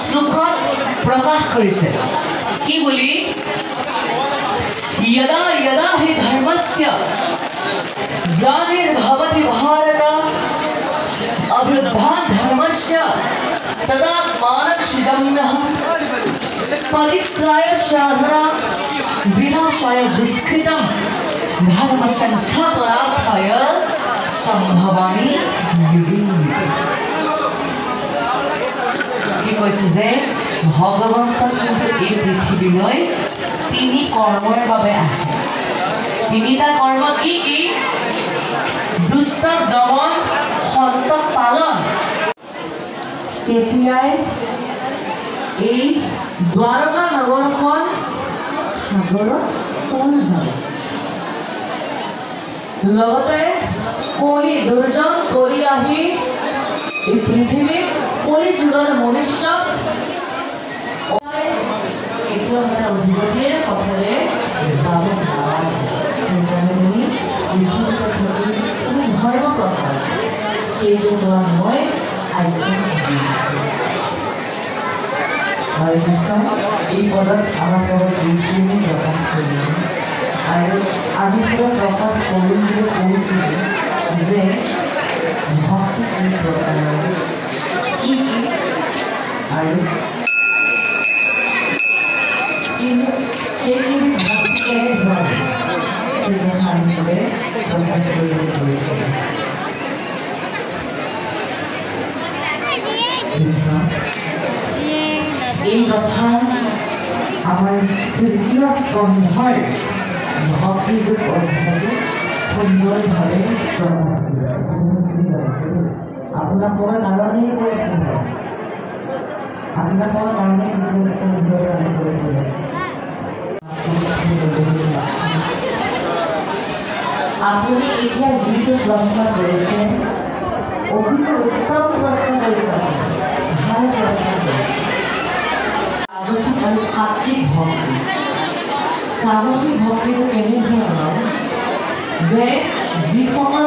শ্লোকত প্ৰকাশ কৰিছে কি বুলি यदा यदा हि धर्मस्य ग्लानिर्भवति भारत अभ्युत्थान धर्मस्य तदात्मानक्षिदम्यः परित्राय साधना विनाशाय दुष्कृतं धर्म संस्थापनार्थाय संभवामि युगे युगे কি কৈছে যে ভগৱন্ত কিন্তু এই পৃথিৱীলৈ তিনি কৰ্মৰ বাবে আহে তিনিটা কৰ্ম কি কি দুষ্ট দমন সন্ত পালন তেতিয়াই এই দ্বাৰকা নগৰখন সাগৰত তল যাব লগতে কলি দুৰ্জন কৰি আহি এই পৃথিৱীত কলি যুগৰ মনুষ্য itu adalah ujian kepada zaman sekarang. Dan ini itu terjadi ini harga proses. Itu tuan boy, aisyah. Hari ini ini pada anak orang ini dapat kerja. Ayo, abi kita dapat kolonial polisi. Jadi, bhakti ini berada. Ini, ayo. ini bhakti ke द्वारा ये हम से संबंध जुड़े এই কথা আমার তৃতীয় স্কন্ধৰ ভক্তিযোগ অধ্যায়টো সুন্দৰভাৱে আপোনালোকৰ কাৰণেই কৈ আছোঁ আপোনালোকৰ কাৰণে আপুনি এতিয়া যিটো প্ৰশ্ন কৰিছে অতি উত্তম প্ৰশ্ন কৰিছে ভাল প্ৰশ্ন কৰিছে ৰাজসিক আৰু সাত্বিক ভক্তি সাত্বিক ভক্তিটো কেনেধৰণৰ যে যিসকল